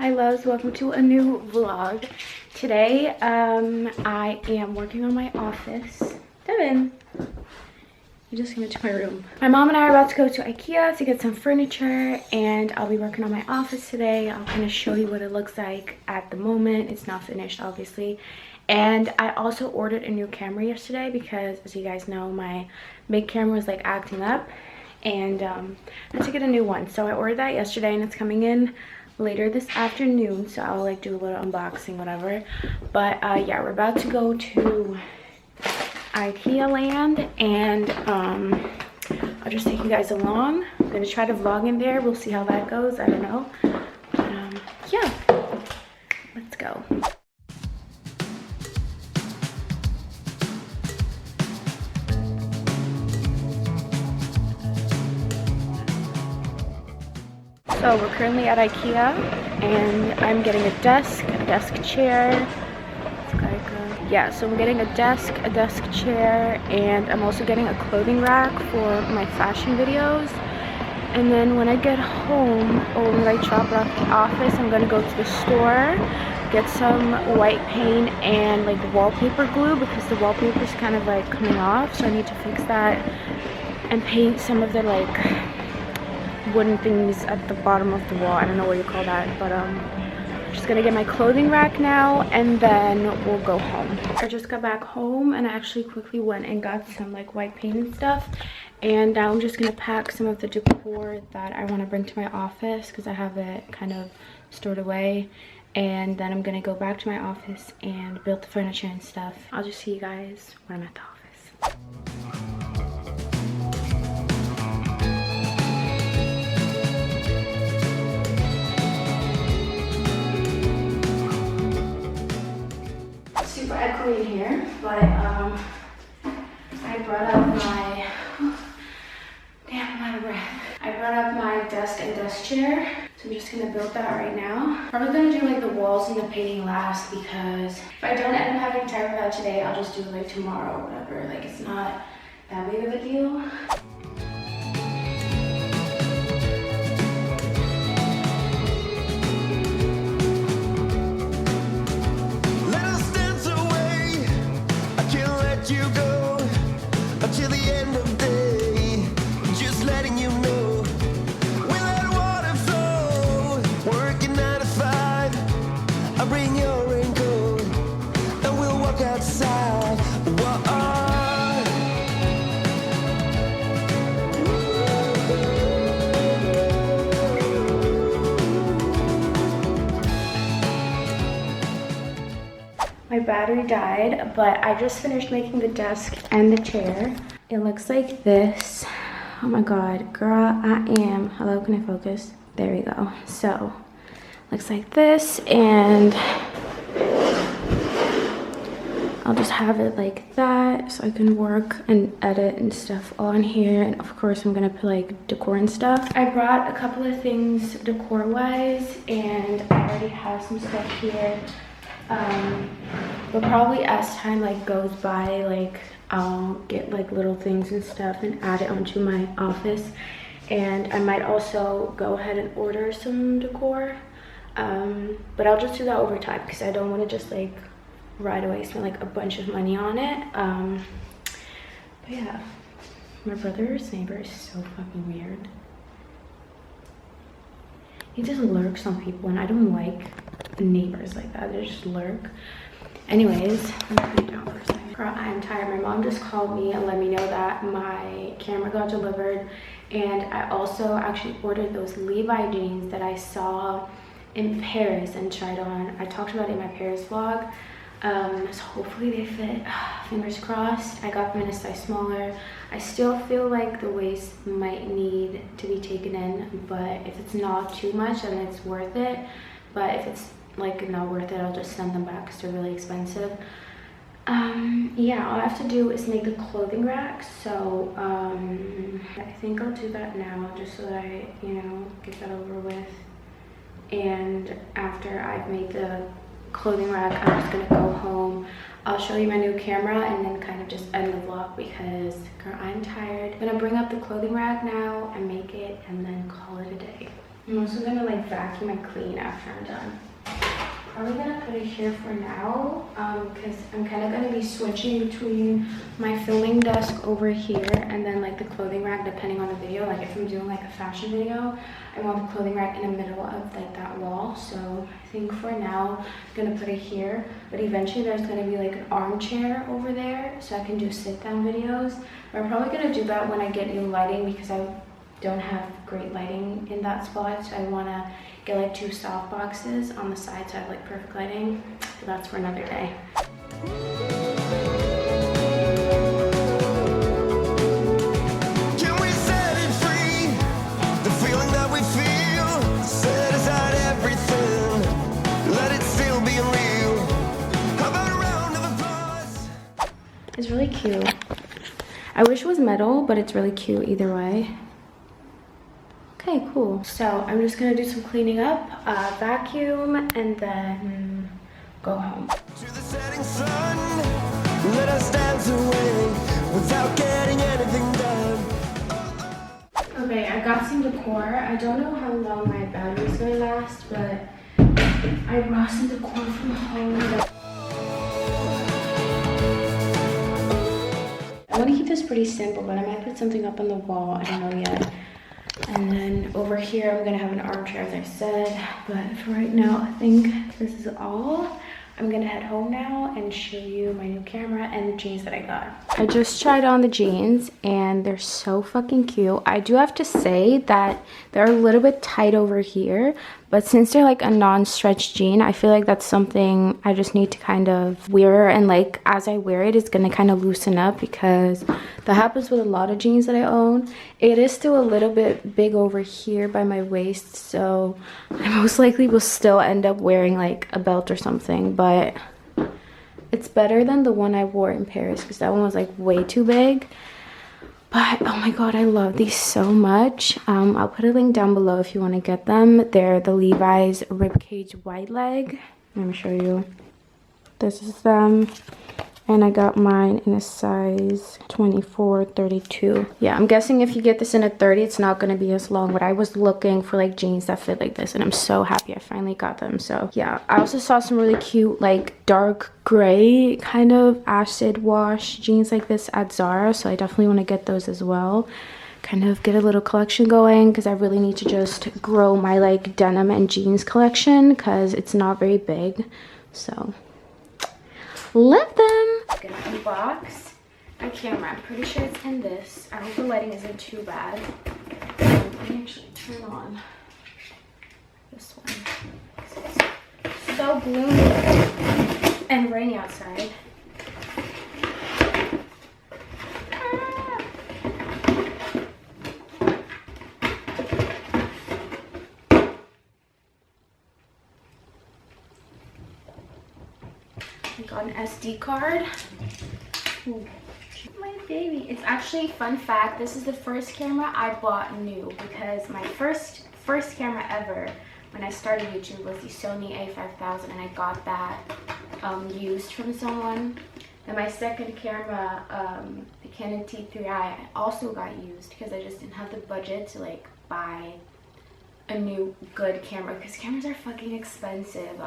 my loves, welcome to a new vlog. Today I am working on my office. Devin, you just came into my room. My mom and I are about to go to IKEA to get some furniture, and I'll be working on my office today. I'll kind of show you what it looks like at the moment. It's not finished, obviously. And I also ordered a new camera yesterday because, as you guys know, my big camera was like acting up, and I had to get a new one. So I ordered that yesterday and it's coming in later this afternoon, so I'll like do a little unboxing, whatever. But yeah, we're about to go to IKEA land, and I'll just take you guys along. I'm gonna try to vlog in there. We'll see how that goes. I don't know. But yeah, let's go. So we're currently at IKEA, and I'm getting a desk chair. Yeah, so I'm getting a desk chair, and I'm also getting a clothing rack for my fashion videos. And then when I get home, or when I drop it off the office, I'm gonna go to the store, get some white paint and like wallpaper glue, because the wallpaper is kind of like coming off, so I need to fix that and paint some of the like wooden things at the bottom of the wall. I don't know what you call that, but I'm just gonna get my clothing rack now, and then we'll go home. I just got back home, and I actually quickly went and got some like white paint and stuff, and now I'm just gonna pack some of the decor that I want to bring to my office because I have it kind of stored away, and then I'm gonna go back to my office and build the furniture and stuff. I'll just see you guys when I'm at the office. Super echoey in here, but I brought up my damn, I'm out of breath. I brought up my desk and desk chair, so I'm just gonna build that right now. Probably gonna do like the walls and the painting last, because if I don't end up having time for that today, I'll just do it like tomorrow or whatever. Like, it's not that big of a deal. You go until the end of day, just letting you know we let water flow, working 9 to 5. I'll bring your raincoat and we'll walk outside. My battery died, but I just finished making the desk and the chair. It looks like this. Oh my god, girl, hello, can I focus? There we go. So, looks like this, and I'll just have it like that so I can work and edit and stuff on here. And of course, I'm gonna put like decor and stuff. I brought a couple of things decor-wise, and I already have some stuff here. But probably as time like goes by, like I'll get like little things and stuff and add it onto my office, and I might also go ahead and order some decor, but I'll just do that over time because I don't want to just like right away spend like a bunch of money on it. But yeah, my brother's neighbor is so fucking weird. He just lurks on people, and I don't like neighbors like that. They just lurk. Anyways, let me put it down for a second. Girl, I'm tired. My mom just called me and let me know that my camera got delivered, and I also actually ordered those Levi jeans that I saw in Paris and tried on. I talked about it in my Paris vlog. So hopefully they fit. Fingers crossed. I got them in a size smaller. I still feel like the waist might need to be taken in, but if it's not too much, then it's worth it. But if it's like not worth it, I'll just send them back because they're really expensive. Yeah, all I have to do is make the clothing rack, so I think I'll do that now, just so that I, you know, get that over with. And after I've made the clothing rack, I'm just gonna go home. I'll show you my new camera and then kind of just end the vlog because, girl, I'm tired. I'm gonna bring up the clothing rack now and make it and then call it a day. I'm also gonna like vacuum and clean after I'm done. Probably gonna put it here for now because I'm kind of gonna be switching between my filming desk over here and then like the clothing rack depending on the video. Like if I'm doing like a fashion video, I want the clothing rack in the middle of like that wall. So I think for now I'm gonna put it here, but eventually there's gonna be like an armchair over there so I can do sit down videos. But I'm probably gonna do that when I get new lighting because I don't have great lighting in that spot, so I want to get like 2 soft boxes on the side so I have like perfect lighting, but that's for another day. Can we set it free? The feeling that we feel, set aside everything, let it still be real. How about a round of applause? It's really cute. I wish it was metal, but it's really cute either way. Okay, cool. So I'm just gonna do some cleaning up, vacuum, and then go home. To the setting sun, let us dance away without getting anything done. Okay, I got some decor. I don't know how long my battery is gonna last, but I brought some decor from home. I want to keep this pretty simple, but I might put something up on the wall. I don't know yet. And then over here, I'm gonna have an armchair, as I said. But for right now, I think this is all. I'm gonna head home now and show you my new camera and the jeans that I got. I just tried on the jeans and they're so fucking cute. I do have to say that they're a little bit tight over here, but since they're like a non-stretch jean, I feel like that's something I just need to kind of wear, and like as I wear it, it's gonna kind of loosen up because that happens with a lot of jeans that I own. It is still a little bit big over here by my waist, so I most likely will still end up wearing like a belt or something, but it's better than the one I wore in Paris because that one was like way too big. But oh my god, I love these so much. I'll put a link down below if you want to get them. They're the Levi's ribcage wide leg. Let me show you. This is them. And I got mine in a size 24-32. Yeah, I'm guessing if you get this in a 30, it's not going to be as long. But I was looking for like jeans that fit like this, and I'm so happy I finally got them. So yeah, I also saw some really cute like dark gray kind of acid wash jeans like this at Zara. So I definitely want to get those as well. Kind of get a little collection going because I really need to just grow my like denim and jeans collection because it's not very big. So love them. I'm gonna unbox my camera. I'm pretty sure it's in this. I hope the lighting isn't too bad. Let me actually turn on this one. It's so gloomy and rainy outside. I got an SD card. Ooh, my baby. It's actually, fun fact, this is the first camera I bought new because my first camera ever when I started YouTube was the Sony A5000, and I got that used from someone. And my second camera, the Canon T3i, I also got used because I just didn't have the budget to like buy a new good camera because cameras are fucking expensive.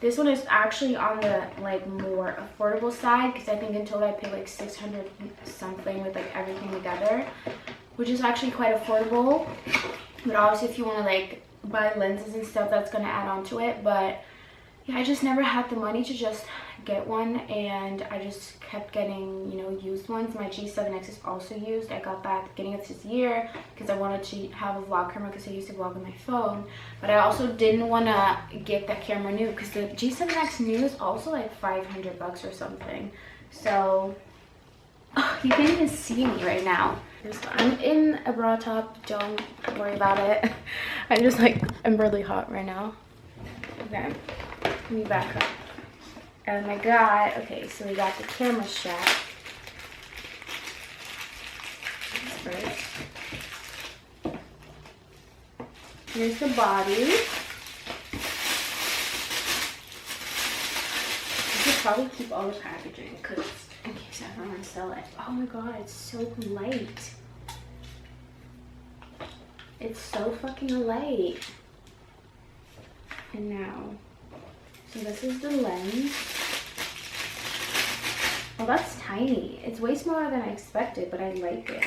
This one is actually on the like more affordable side because I think in total I paid like 600 something with like everything together, which is actually quite affordable. But obviously if you want to like buy lenses and stuff, that's going to add on to it. But yeah, I just never had the money to just get one, and I just kept getting, you know, used ones. My G7X is also used. I got that at the beginning of this year because I wanted to have a vlog camera because I used to vlog on my phone. But I also didn't want to get that camera new because the G7X new is also like 500 bucks or something. So you can't even see me right now. I'm in a bra top, don't worry about it. I'm really hot right now. Okay, let me back up. And I got, okay, so we got the camera strap. First. Here's the body. I should probably keep all the packaging because in case I don't want to sell it. Oh my god, it's so light. It's so fucking light. And now, so this is the lens. Well, that's tiny. It's way smaller than I expected, but I like it.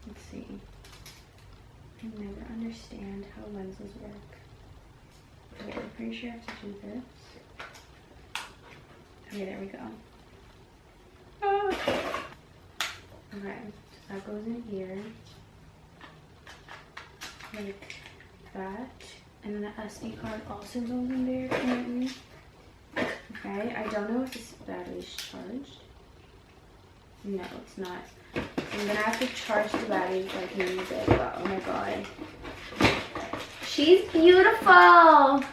Let's see. I never understand how lenses work. Okay, I'm pretty sure I have to do this. Okay, there we go. Oh. Okay, so that goes in here. Like that. And then the SD card also goes in there apparently. Okay, I don't know if this battery's charged. No, it's not. I'm gonna have to charge the battery so I can use it. But oh my god. She's beautiful!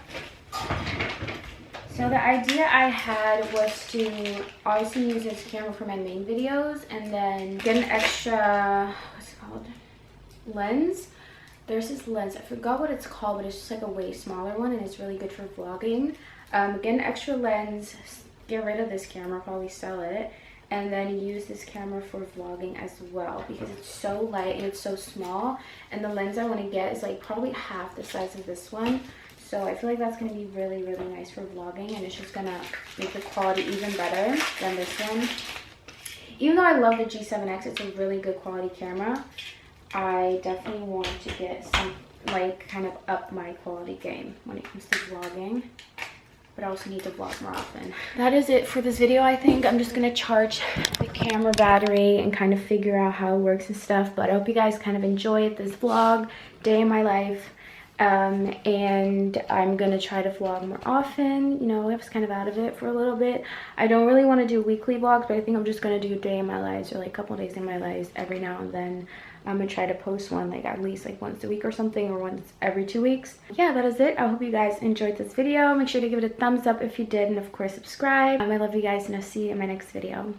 So the idea I had was to obviously use this camera for my main videos and then get an extra, what's it called? Lens. There's this lens, I forgot what it's called, but it's just like a way smaller one and it's really good for vlogging. Get an extra lens, get rid of this camera, probably sell it, and then use this camera for vlogging as well because it's so light and it's so small. And the lens I want to get is like probably half the size of this one. So I feel like that's going to be really, really nice for vlogging and it's just going to make the quality even better than this one. Even though I love the G7X, it's a really good quality camera. I definitely want to get some, like, kind of up my quality game when it comes to vlogging. But I also need to vlog more often. That is it for this video, I think. I'm just gonna charge the camera battery and kind of figure out how it works and stuff. But I hope you guys kind of enjoyed this vlog, day in my life. And I'm gonna try to vlog more often. You know, I was kind of out of it for a little bit. I don't really want to do weekly vlogs, but I think I'm just gonna do a day in my lives or like a couple days in my lives every now and then. I'm gonna try to post one like at least like once a week or something, or once every 2 weeks. Yeah, that is it. I hope you guys enjoyed this video. Make sure to give it a thumbs up if you did, and of course subscribe. I love you guys and I'll see you in my next video.